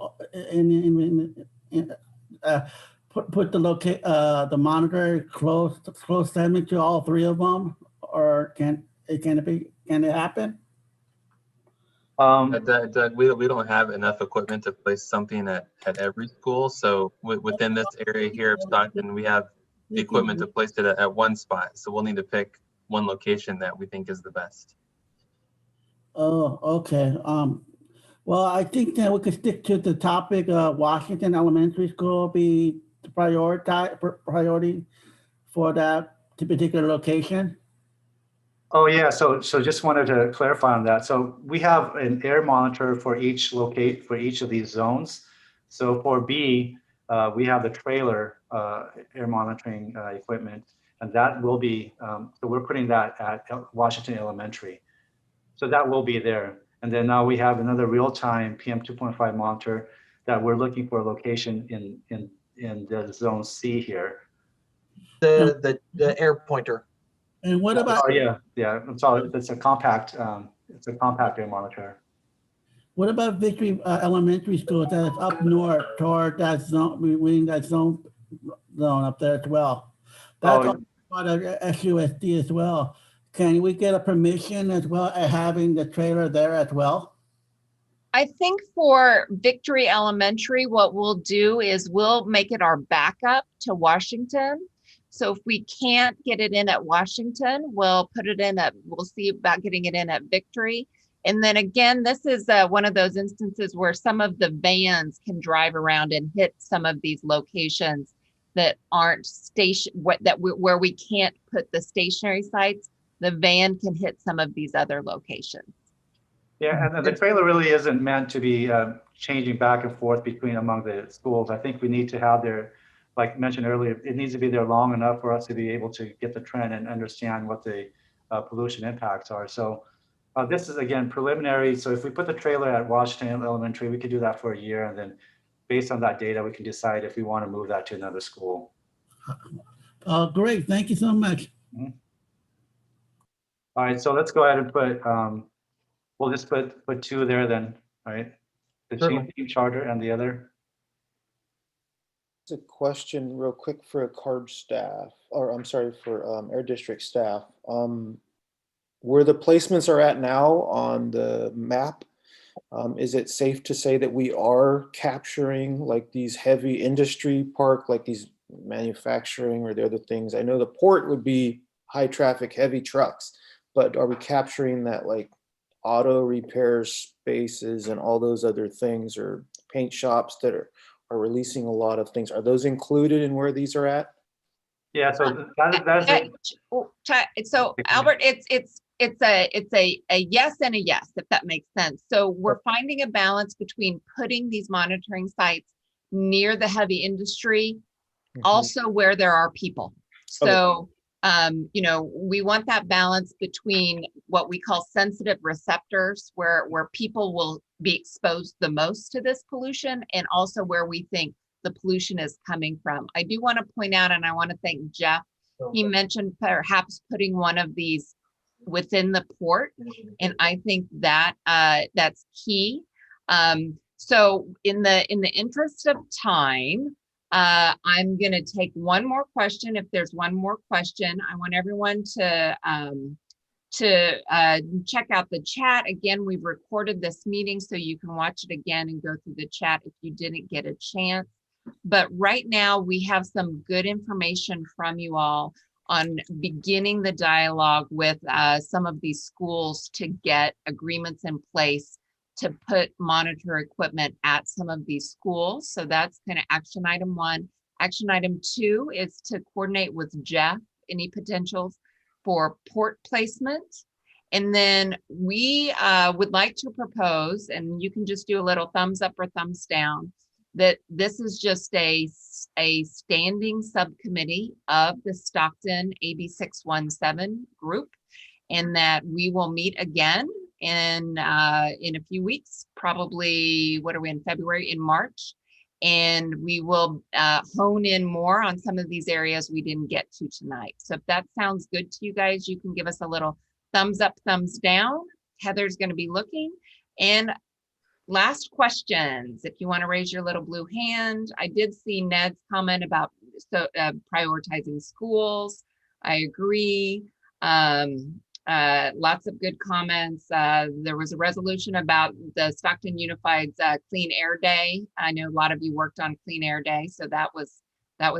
put the monitor close segment to all three of them? Or can it happen? Doug, we don't have enough equipment to place something at every school. So within this area here of Stockton, we have the equipment to place it at one spot. So we'll need to pick one location that we think is the best. Oh, okay. Well, I think that we could stick to the topic of Washington Elementary School be the priority for that particular location. Oh yeah, so just wanted to clarify on that. So we have an air monitor for each of these zones. So for B, we have the trailer air monitoring equipment, and that will be, so we're putting that at Washington Elementary. So that will be there. And then now we have another real-time PM 2.5 monitor that we're looking for a location in the zone C here. The air pointer. And what about? Oh yeah, I'm sorry. It's a compact air monitor. What about Victory Elementary School that's up north toward that zone, within that zone up there as well? That's part of SUSD as well. Can we get a permission as well as having the trailer there as well? I think for Victory Elementary, what we'll do is we'll make it our backup to Washington. So if we can't get it in at Washington, we'll put it in we'll see about getting it in at Victory. And then again, this is one of those instances where some of the vans can drive around and hit some of these locations that aren't where we can't put the stationary sites. The van can hit some of these other locations. Yeah, and the trailer really isn't meant to be changing back and forth among the schools. I think we need to have like mentioned earlier, it needs to be there long enough for us to be able to get the trend and understand what the pollution impacts are. So this is, again, preliminary. So if we put the trailer at Washington Elementary, we could do that for a year. And then based on that data, we can decide if we want to move that to another school. Great. Thank you so much. Mm-hmm. All right. So let's go ahead and put, we'll just put 2 there then, right? The team charter and the other. It's a question real quick for CARB staff, or I'm sorry, for Air District staff. Where the placements are at now on the map, is it safe to say that we are capturing like these heavy industry park, like these manufacturing or the other things? I know the port would be high traffic, heavy trucks, but are we capturing that like auto repair spaces and all those other things, or paint shops that are releasing a lot of things? Are those included in where these are at? Yeah, so that is so Albert, it's a yes and a yes, if that makes sense. So we're finding a balance between putting these monitoring sites near the heavy industry, also where there are people. So we want that balance between what we call sensitive receptors, where people will be exposed the most to this pollution, and also where we think the pollution is coming from. I do want to point out, and I want to thank Jeff. He mentioned perhaps putting one of these within the port, and I think that that's key. So in the interest of time, I'm going to take one more question. If there's one more question, I want everyone to check out the chat. Again, we've recorded this meeting so you can watch it again and go through the chat if you didn't get a chance. But right now we have some good information from you all on beginning the dialogue with some of these schools to get agreements in place to put monitor equipment at some of these schools. So that's kind of action item 1. Action item 2 is to coordinate with Jeff any potentials for port placement. And then we would like to propose, and you can just do a little thumbs up or thumbs down, that this is just a standing subcommittee of the Stockton AB 617 group, and that we will meet again in a few weeks, probably, what are we in February, in March, and we will hone in more on some of these areas we didn't get to tonight. So if that sounds good to you guys, you can give us a little thumbs up, thumbs down. Heather's going to be looking. And last questions, if you want to raise your little blue hand. I did see Ned's comment about prioritizing schools. I agree. Lots of good comments. There was a resolution about the Stockton Unified's Clean Air Day. I know a lot of you worked on Clean Air Day, so that was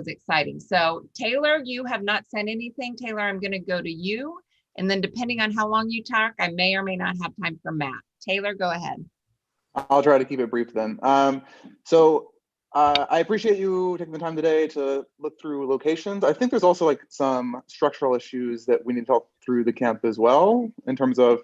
exciting. So Taylor, you have not sent anything. Taylor, I'm going to go to you, and then depending on how long you talk, I may or may not have time for Matt. Taylor, go ahead. I'll try to keep it brief then. I appreciate you taking the time today to look through locations. I think there's also like some structural issues that we need to talk through the camp as well, in terms of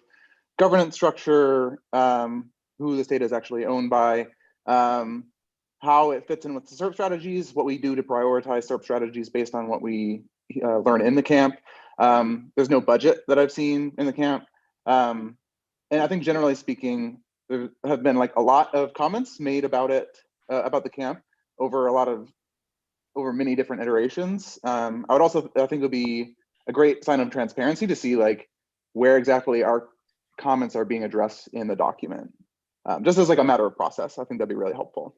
governance structure, who the state is actually owned by, how it fits in with the SERP strategies, what we do to prioritize SERP strategies based on what we learn in the camp. There's no budget that I've seen in the camp. And I think generally speaking, there have been like a lot of comments made about it, about the camp over many different iterations. I think it would be a great sign of transparency to see like where exactly our comments are being addressed in the document. Just as like a matter of process, I think that'd be really helpful.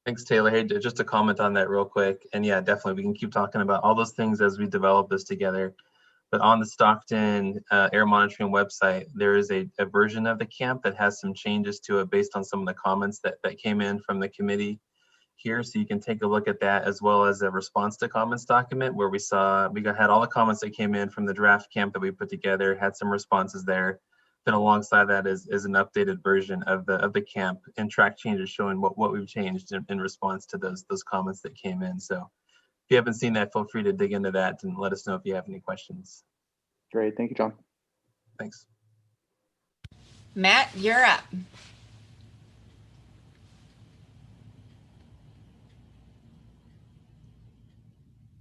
Thanks, Taylor. Hey, just to comment on that real quick. And yeah, definitely, we can keep talking about all those things as we develop this together. But on the Stockton air monitoring website, there is a version of the camp that has some changes to it based on some of the comments that came in from the committee here. So you can take a look at that, as well as a response to comments document where we had all the comments that came in from the draft camp that we put together, had some responses there. Then alongside that is an updated version of the camp and track changes showing what we've changed in response to those comments that came in. So if you haven't seen that, feel free to dig into that and let us know if you have any questions. Great, thank you, John. Thanks. Matt, you're up.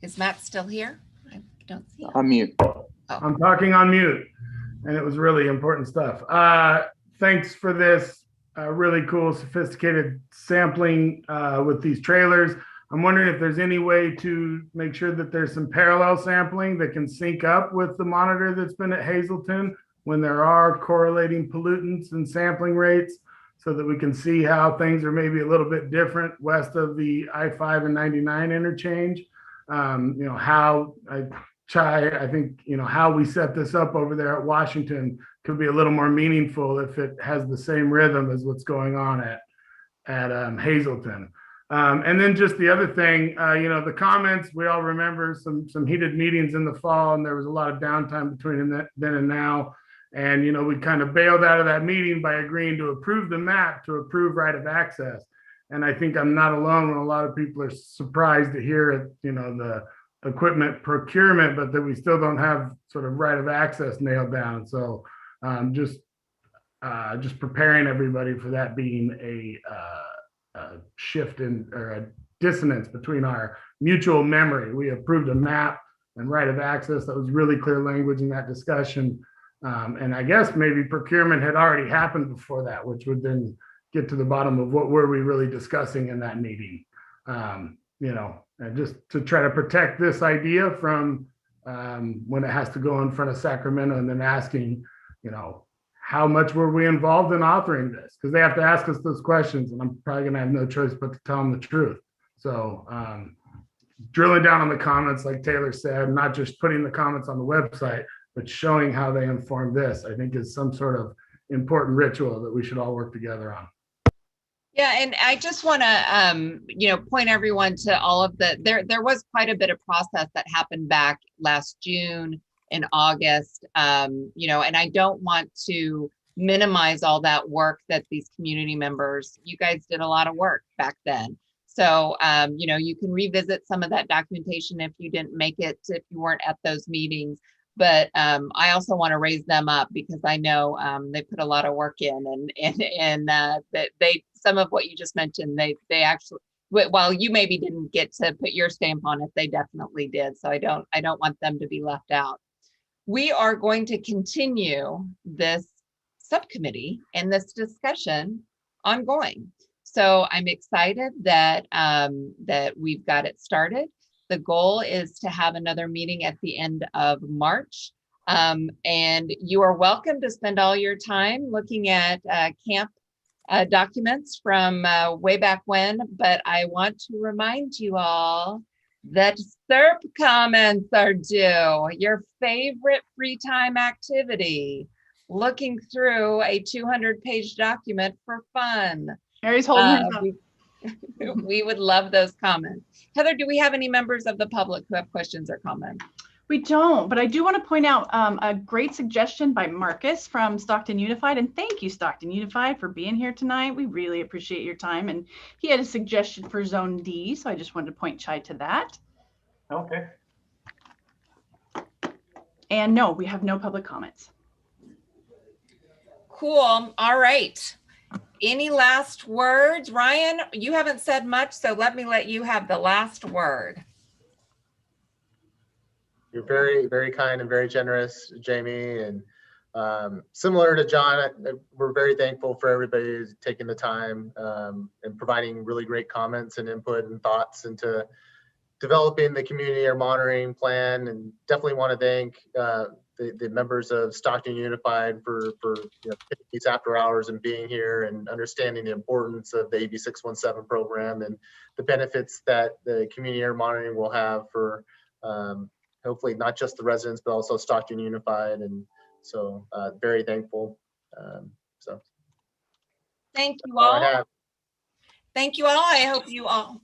Is Matt still here? I don't see him. On mute. Oh. I'm talking on mute, and it was really important stuff. Thanks for this really cool, sophisticated sampling with these trailers. I'm wondering if there's any way to make sure that there's some parallel sampling that can sync up with the monitor that's been at Hazleton when there are correlating pollutants and sampling rates, so that we can see how things are maybe a little bit different west of the I-5 and 99 interchange. How we set this up over there at Washington could be a little more meaningful if it has the same rhythm as what's going on at Hazleton. And then just the other thing, the comments, we all remember some heated meetings in the fall, and there was a lot of downtime between then and now. And, we kind of bailed out of that meeting by agreeing to approve the map, to approve right of access. And I think I'm not alone when a lot of people are surprised to hear, the equipment procurement, but that we still don't have sort of right of access nailed down. So just preparing everybody for that being a shift or a dissonance between our mutual memory. We approved a map and right of access. That was really clear language in that discussion. And I guess maybe procurement had already happened before that, which would then get to the bottom of what were we really discussing in that meeting. And just to try to protect this idea from when it has to go in front of Sacramento and then asking, how much were we involved in authoring this? Because they have to ask us those questions, and I'm probably gonna have no choice but to tell them the truth. So drilling down on the comments, like Taylor said, not just putting the comments on the website, but showing how they inform this, I think is some sort of important ritual that we should all work together on. Yeah, and I just want to, point everyone to all of there was quite a bit of process that happened back last June and August, and I don't want to minimize all that work that these community members, you guys did a lot of work back then. So, you know, you can revisit some of that documentation if you didn't make it, if you weren't at those meetings. But I also want to raise them up because I know they put a lot of work in, and that they, some of what you just mentioned, they actually, while you maybe didn't get to put your stamp on it, they definitely did. So I don't want them to be left out. We are going to continue this subcommittee and this discussion ongoing. So I'm excited that that we've got it started. The goal is to have another meeting at the end of March. And you are welcome to spend all your time looking at camp documents from way back when, but I want to remind you all that SERP comments are due, your favorite free time activity, looking through a 200-page document for fun. Mary's holding hers up. We would love those comments. Heather, do we have any members of the public who have questions or comments? We don't, but I do want to point out a great suggestion by Marcus from Stockton Unified. And thank you, Stockton Unified, for being here tonight. We really appreciate your time. And he had a suggestion for Zone D, so I just wanted to point Chai to that. Okay. And no, we have no public comments. Cool. All right. Any last words? Ryan, you haven't said much, so let me let you have the last word. You're very, very kind and very generous, Jamie. And similar to John, we're very thankful for everybody who's taking the time and providing really great comments and input and thoughts into developing the community air monitoring plan. And definitely want to thank the members of Stockton Unified for you know, these after hours and being here and understanding the importance of the AB 617 program and the benefits that the community air monitoring will have for hopefully not just the residents, but also Stockton Unified. And so very thankful. So thank you all. Thank you all. I hope you all.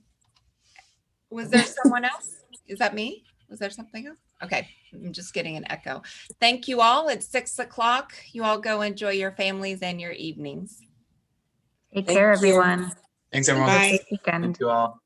Was there someone else? Is that me? Was there something else? Okay, I'm just getting an echo. Thank you all. It's 6 o'clock. You all go enjoy your families and your evenings. Take care, everyone. Thanks, everyone. Have a great weekend. Thank you all.